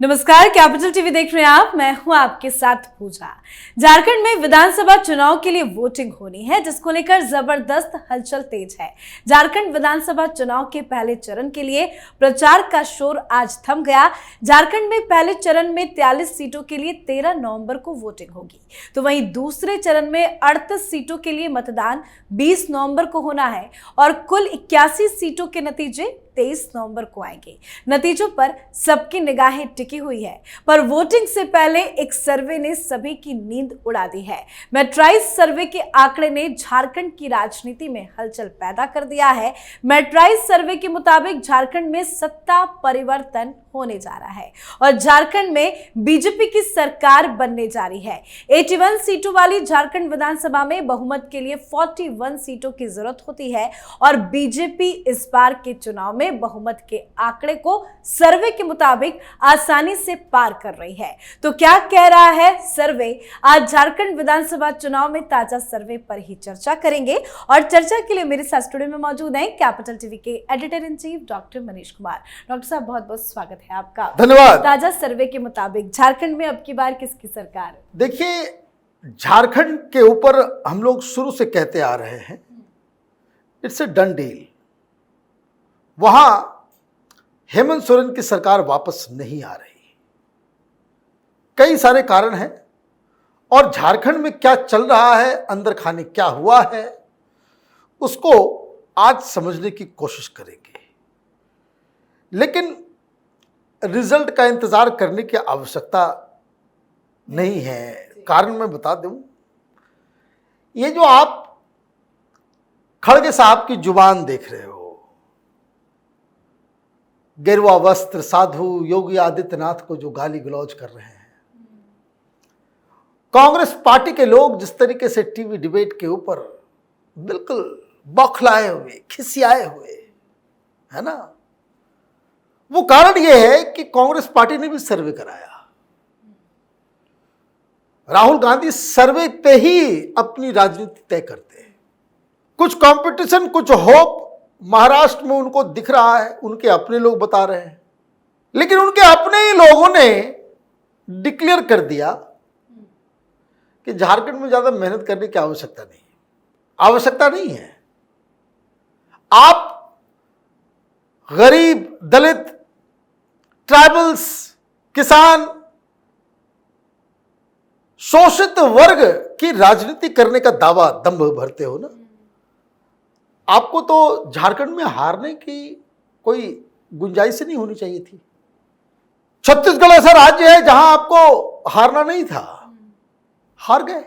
नमस्कार, capital TV देख रहे हैं आप। मैं हूं आपके साथ पूजा। झारखंड में विधानसभा चुनाव के लिए वोटिंग होनी है, जिसको लेकर जबरदस्त हलचल तेज है। झारखंड विधानसभा चुनाव के पहले चरण के लिए प्रचार का शोर आज थम गया। झारखंड में पहले चरण में 43 सीटों के लिए 13 नवंबर को वोटिंग होगी, तो वहीं दूसरे चरण में 38 सीटों के लिए मतदान 20 नवंबर को होना है और कुल 81 सीटों के नतीजे 23 नवंबर को आएंगे। नतीजों पर सबकी निगाहें टिकी हुई है, पर वोटिंग से पहले एक सर्वे ने सभी की नींद उड़ा दी है। मेट्राइज सर्वे के आंकड़े ने झारखंड की राजनीति में हलचल पैदा कर दिया है। मेट्राइज सर्वे के मुताबिक झारखंड में सत्ता परिवर्तन होने जा रहा है और झारखंड में बीजेपी की सरकार बनने जा रही है। 81 सीटों वाली झारखंड विधानसभा में बहुमत के लिए 41 सीटों की जरूरत होती है और बीजेपी इस बार के चुनाव में बहुमत के आंकड़े को सर्वे के मुताबिक आसानी से पार कर रही है। तो क्या कह रहा है सर्वे? आज झारखंड विधानसभा चुनाव में ताजा सर्वे पर ही चर्चा करेंगे और चर्चा के लिए मेरे साथ स्टूडियो में मौजूद हैं कैपिटल टीवी के editor in chief doctor Manish Kumar. Doctor साहब, बहुत बहुत स्वागत है आपका। धन्यवाद। ताजा सर्वे के मुताबिक झारखंड में अब की बार किसकी सरकार है? देखिए, झारखंड के ऊपर हम लोग शुरू से कहते आ रहे हैं, इट्स ए डन डील। वहां हेमंत सोरेन की सरकार वापस नहीं आ रही। कई सारे कारण हैं और झारखंड में क्या चल रहा है, अंदर खाने क्या हुआ है, उसको आज समझने की कोशिश करेंगे। लेकिन रिजल्ट का इंतजार करने की आवश्यकता नहीं है। कारण मैं बता दूं, ये जो आप खड़गे साहब की जुबान देख रहे हो, गेरुआ वस्त्र साधु योगी आदित्यनाथ को जो गाली गलौज कर रहे हैं, कांग्रेस पार्टी के लोग जिस तरीके से टीवी डिबेट के ऊपर बिल्कुल बौखलाए हुए, खिसियाए हुए है ना, वो कारण यह है कि कांग्रेस पार्टी ने भी सर्वे कराया। राहुल गांधी सर्वे पे ही अपनी राजनीति तय करते हैं। कुछ कंपटीशन, कुछ होप महाराष्ट्र में उनको दिख रहा है, उनके अपने लोग बता रहे हैं, लेकिन उनके अपने ही लोगों ने डिक्लेयर कर दिया कि झारखंड में ज्यादा मेहनत करने की आवश्यकता नहीं है। आप गरीब, दलित, ट्राइबल्स, किसान, शोषित वर्ग की राजनीति करने का दावा दंभ भरते हो ना। आपको तो झारखंड में हारने की कोई गुंजाइश नहीं होनी चाहिए थी। छत्तीसगढ़ ऐसा राज्य है जहां आपको हारना नहीं था, हार गए।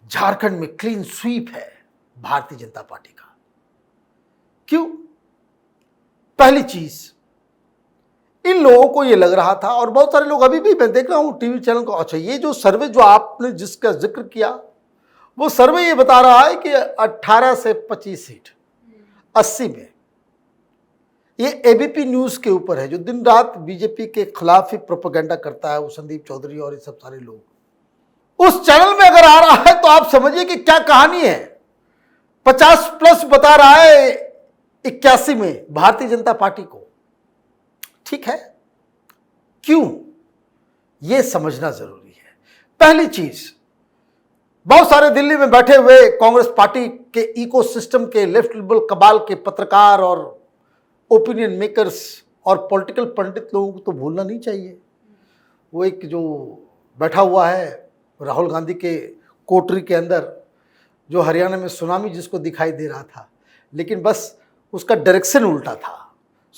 झारखंड में क्लीन स्वीप है भारतीय जनता पार्टी का। क्यों? पहली चीज, इन लोगों को ये लग रहा था, और बहुत सारे लोग अभी भी मैं देख रहा हूं टीवी चैनल को, अच्छा ये जो सर्वे जो आपने जिसका जिक्र किया, वो सर्वे ये बता रहा है कि 18 से 25 सीट 80 में। ये एबीपी न्यूज के ऊपर है, जो दिन रात बीजेपी के खिलाफ ही प्रोपेगेंडा करता है, वो संदीप चौधरी और ये सब सारे लोग। उस चैनल में अगर आ रहा है तो आप समझिए कि क्या कहानी है। 50 प्लस बता रहा है 81 में भारतीय जनता पार्टी को। ठीक है, क्यों? यह समझना जरूरी है। पहली चीज, बहुत सारे दिल्ली में बैठे हुए कांग्रेस पार्टी के इकोसिस्टम के लेफ्ट लिबरल कबाल के पत्रकार और ओपिनियन मेकर्स और पॉलिटिकल पंडित लोगों को तो भूलना नहीं चाहिए। वो एक जो बैठा हुआ है राहुल गांधी के कोटरी के अंदर, जो हरियाणा में सुनामी जिसको दिखाई दे रहा था, लेकिन बस उसका डायरेक्शन उल्टा था।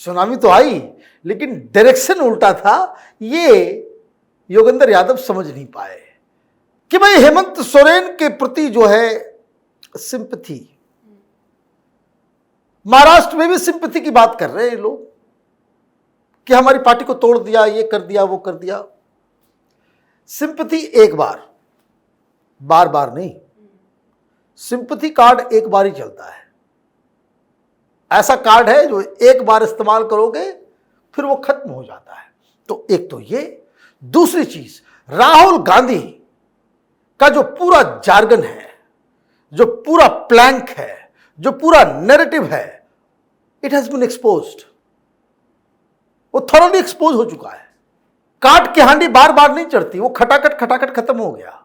सुनामी तो आई लेकिन डायरेक्शन उल्टा था। ये योगेंद्र यादव समझ नहीं पाए कि भाई हेमंत सोरेन के प्रति जो है सिंपैथी, महाराष्ट्र में भी सिंपैथी की बात कर रहे हैं लोग कि हमारी पार्टी को तोड़ दिया, ये कर दिया, वो कर दिया। सिंपैथी एक बार, बार बार नहीं। सिंपैथी कार्ड एक बार ही चलता है। ऐसा कार्ड है जो एक बार इस्तेमाल करोगे फिर वो खत्म हो जाता है। तो एक तो ये। दूसरी चीज, राहुल गांधी का जो पूरा जार्गन है, जो पूरा प्लैंक है, जो पूरा नैरेटिव है, इट हैज बीन एक्सपोज्ड। वो थॉरली एक्सपोज हो चुका है। काट की हांडी बार बार नहीं चढ़ती, वो खटाखट खटाखट खत्म हो गया।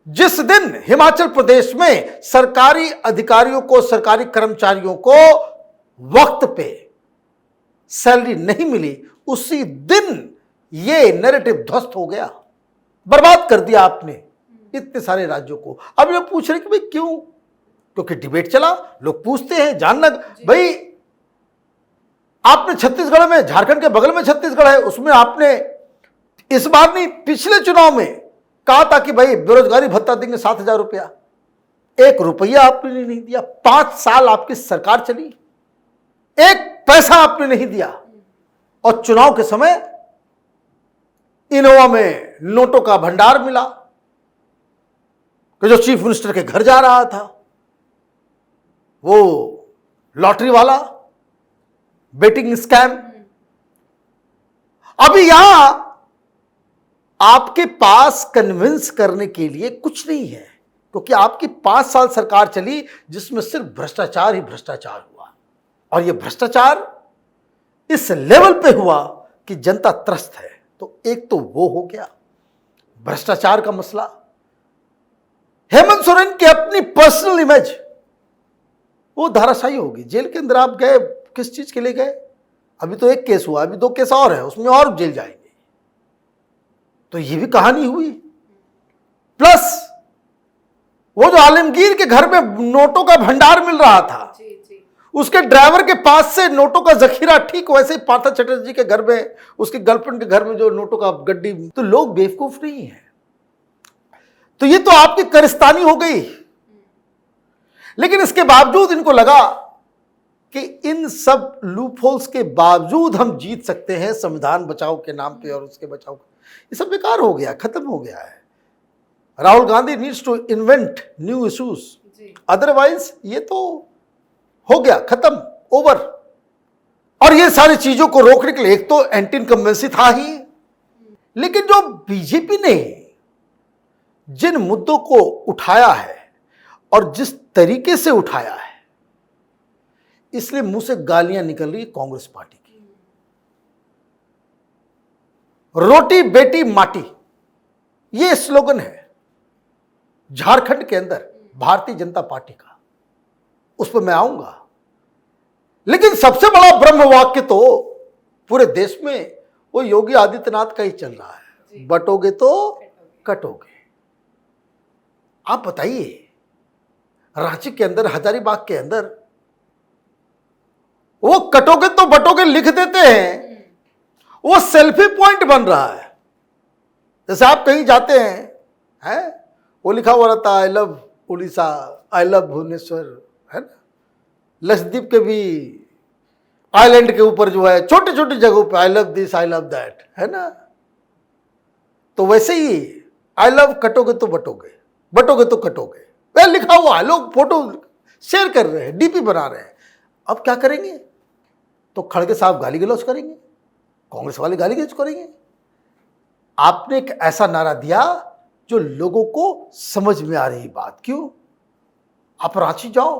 जिस दिन हिमाचल प्रदेश में सरकारी अधिकारियों को, सरकारी कर्मचारियों को वक्त पे सैलरी नहीं मिली, उसी दिन ये नैरेटिव ध्वस्त हो गया, बर्बाद कर दिया आपने इतने सारे राज्यों को। अब लोग पूछ रहे कि भाई क्यों? क्योंकि डिबेट चला, लोग पूछते हैं जानना। भाई आपने छत्तीसगढ़ में, झारखंड के बगल में छत्तीसगढ़ है, उसमें आपने इस बार नहीं पिछले चुनाव में कहा था कि भाई बेरोजगारी भत्ता देंगे 7,000 रुपया। 1 रुपया आपने नहीं दिया। 5 साल आपकी सरकार चली, 1 पैसा आपने नहीं दिया। और चुनाव के समय इनोवा में नोटों का भंडार मिला कि जो चीफ मिनिस्टर के घर जा रहा था, वो लॉटरी वाला, बेटिंग स्कैम। अभी यहां आपके पास कन्विंस करने के लिए कुछ नहीं है, क्योंकि आपकी 5 साल सरकार चली जिसमें सिर्फ भ्रष्टाचार ही भ्रष्टाचार हुआ। और यह भ्रष्टाचार इस लेवल पे हुआ कि जनता त्रस्त है। तो एक तो वो हो गया भ्रष्टाचार का मसला। हेमंत सोरेन की अपनी पर्सनल इमेज वो धाराशायी होगी। जेल के अंदर आप गए, किस चीज के लिए गए? अभी तो 1 केस हुआ, अभी 2 केस और है, उसमें और जेल जाएंगे। तो ये भी कहानी हुई। प्लस वो जो आलमगीर के घर में नोटों का भंडार मिल रहा था, उसके ड्राइवर के पास से नोटों का जखीरा, ठीक वैसे ही पार्थ चटर्जी के घर में, उसकी गर्लफ्रेंड के घर में जो नोटों का गड्डी। तो लोग बेवकूफ नहीं है। तो ये तो आपकी करिस्तानी हो गई। लेकिन इसके बावजूद इनको लगा कि इन सब लूपहोल्स के बावजूद हम जीत सकते हैं संविधान बचाओ के नाम पे और उसके बचाओ। ये सब बेकार हो गया, खत्म हो गया है। Rahul Gandhi needs to invent new issues, otherwise ये तो हो गया, खत्म, ओवर। और ये सारी चीजों को रोकने के लिए एक तो एंटी इनकम्बेंसी था ही, लेकिन जो बीजेपी ने जिन मुद्दों को उठाया है और जिस तरीके से उठाया है, इसलिए मुंह से गालियां निकल रही है कांग्रेस पार्टी की। रोटी बेटी माटी, ये स्लोगन है झारखंड के अंदर भारतीय जनता पार्टी का। उस पर मैं आऊंगा। लेकिन सबसे बड़ा ब्रह्म वाक्य तो पूरे देश में वो योगी आदित्यनाथ का ही चल रहा है, बटोगे तो कटोगे। आप बताइए, रांची के अंदर, हजारीबाग के अंदर वो कटोगे तो बटोगे लिख देते हैं, वो सेल्फी पॉइंट बन रहा है। जैसे आप कहीं जाते हैं, वो लिखा हुआ रहता है I love Orissa, I love Bhubaneswar, है ना। लक्षद्वीप के भी आइलैंड के ऊपर जो है छोटी छोटी जगहों पे I love this, I love that, है ना। तो वैसे ही आई लव कटोगे तो बटोगे, बटोगे तो कटोगे, वह लिखा हुआ है। लोग फोटो शेयर कर रहे हैं, डीपी बना रहे हैं। अब क्या करेंगे? तो खड़गे साहब गाली गलौज करेंगे, कांग्रेस वाले गाली गलौज करेंगे। आपने एक ऐसा नारा दिया जो लोगों को समझ में आ रही बात। क्यों? आप रांची जाओ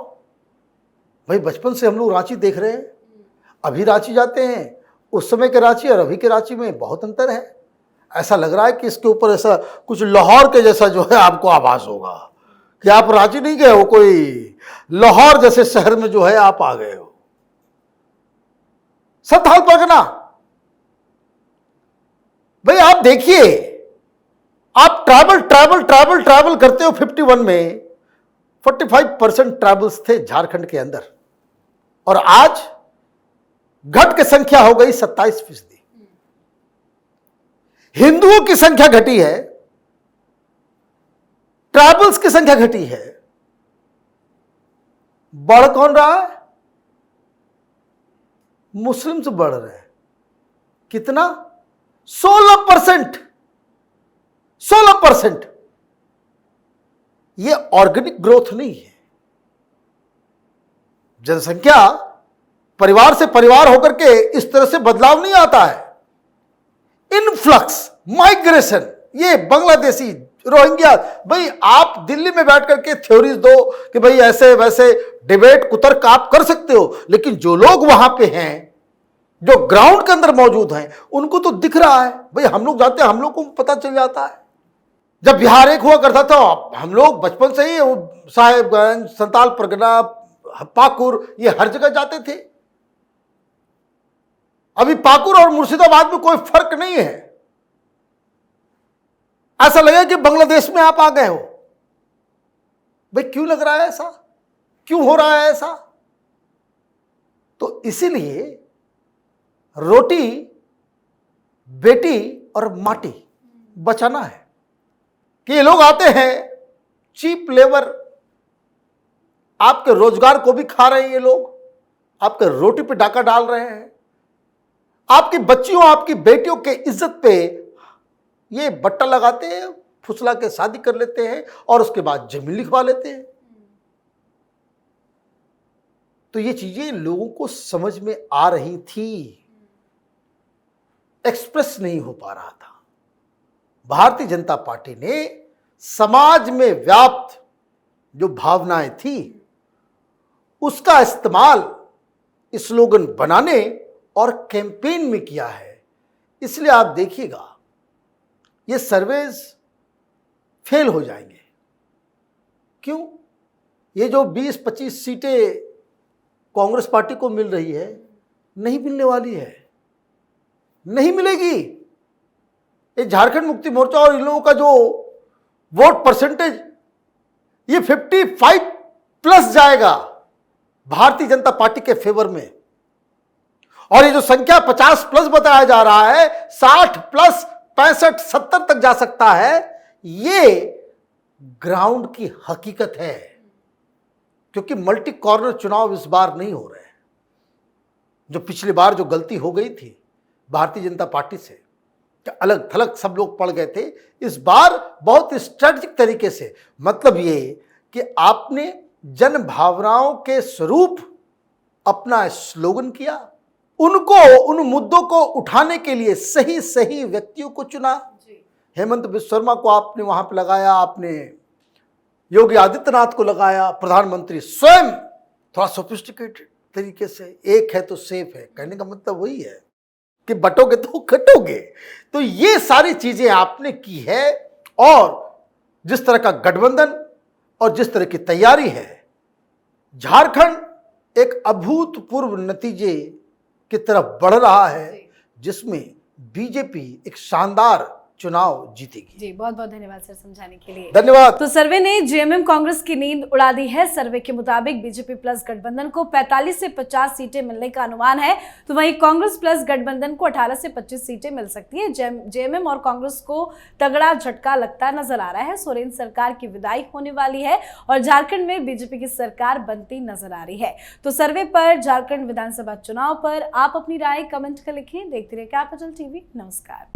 भाई, बचपन से हम लोग रांची देख रहे हैं। अभी रांची जाते हैं, उस समय के रांची और अभी के रांची में बहुत अंतर है। ऐसा लग रहा है कि इसके ऊपर ऐसा कुछ लाहौर के जैसा जो है आपको आभास होगा कि आप रांची नहीं गए हो, कोई लाहौर जैसे शहर में जो है आप आ गए हो। संथाल परगना भाई, आप देखिए, आप ट्रैवल करते हो। 51 में 45% ट्रैवल्स थे झारखंड के अंदर, और आज घट की संख्या हो गई 27%। हिंदुओं की संख्या घटी है, ट्राइबल्स की संख्या घटी है। बढ़ कौन रहा है? मुस्लिम्स बढ़ रहे हैं। कितना? 16%। 16%। यह ऑर्गेनिक ग्रोथ नहीं है। जनसंख्या परिवार से परिवार होकर के इस तरह से बदलाव नहीं आता है। इनफ्लक्स, माइग्रेशन, ये बांग्लादेशी, रोहिंग्या। भाई आप दिल्ली में बैठ करके थ्योरीज दो कि भाई ऐसे वैसे, डिबेट कुतर्क आप कर सकते हो, लेकिन जो लोग वहां पे हैं जो ग्राउंड के अंदर मौजूद हैं उनको तो दिख रहा है। भाई हम लोग जाते हैं, हम लोग को पता चल जाता है। जब बिहार एक हुआ करता था, हम लोग बचपन से ही साहेबगंज, संताल परगना, पाकुर, ये हर जगह जाते थे। अभी पाकुर और मुर्शिदाबाद में कोई फर्क नहीं है। ऐसा लगे कि बांग्लादेश में आप आ गए हो। भाई क्यों लग रहा है ऐसा, क्यों हो रहा है ऐसा? तो इसीलिए रोटी, बेटी और माटी बचाना है कि ये लोग आते हैं चीप लेबर, आपके रोजगार को भी खा रहे हैं ये लोग, आपके रोटी पे डाका डाल रहे हैं, आपकी बच्चियों, आपकी बेटियों के इज्जत पे ये बट्टा लगाते हैं, फुसला के शादी कर लेते हैं और उसके बाद जमीन लिखवा लेते हैं। तो ये चीजें लोगों को समझ में आ रही थी, एक्सप्रेस नहीं हो पा रहा था। भारतीय जनता पार्टी ने समाज में व्याप्त जो भावनाएं थी उसका इस्तेमाल स्लोगन बनाने और कैंपेन में किया है। इसलिए आप देखिएगा ये सर्वेज फेल हो जाएंगे। क्यों? ये जो 20-25 सीटें कांग्रेस पार्टी को मिल रही है, नहीं मिलने वाली है, नहीं मिलेगी। ये झारखंड मुक्ति मोर्चा और इन लोगों का जो वोट परसेंटेज, ये 55+ जाएगा भारतीय जनता पार्टी के फेवर में। और ये जो संख्या 50+ बताया जा रहा है, 60+, 65-70 तक जा सकता है। ये ग्राउंड की हकीकत है, क्योंकि मल्टी कॉर्नर चुनाव इस बार नहीं हो रहे हैं। जो पिछली बार जो गलती हो गई थी भारतीय जनता पार्टी से, अलग थलग सब लोग पड़ गए थे, इस बार बहुत स्ट्रेटजिक तरीके से, मतलब ये कि आपने जन भावनाओं के स्वरूप अपना स्लोगन किया, उनको, उन मुद्दों को उठाने के लिए सही सही व्यक्तियों को चुना। हेमंत बिस्वा शर्मा को आपने वहां पे लगाया, आपने योगी आदित्यनाथ को लगाया, प्रधानमंत्री स्वयं थोड़ा सोफिस्टिकेटेड तरीके से, एक है तो सेफ है, कहने का मतलब वही है कि बटोगे तो कटोगे। तो ये सारी चीजें आपने की है, और जिस तरह का गठबंधन और जिस तरह की तैयारी है, झारखंड एक अभूतपूर्व नतीजे की तरफ बढ़ रहा है, जिसमें बीजेपी एक शानदार चुनाव जीतेगी। जी, बहुत बहुत धन्यवाद सर समझाने के लिए। धन्यवाद। तो सर्वे ने जेएमएम कांग्रेस की नींद उड़ा दी है। सर्वे के मुताबिक बीजेपी प्लस गठबंधन को 45 से 50 सीटें मिलने का अनुमान है, तो वहीं कांग्रेस प्लस गठबंधन को 18 से 25 सीटें मिल सकती है। जेएमएम और कांग्रेस को तगड़ा झटका लगता नजर आ रहा है। सोरेन सरकार की विदाई होने वाली है और झारखंड में बीजेपी की सरकार बनती नजर आ रही है। तो सर्वे पर, झारखंड विधानसभा चुनाव पर आप अपनी राय कमेंट कर लिखें। देखते रहिए कैपिटल टीवी। नमस्कार।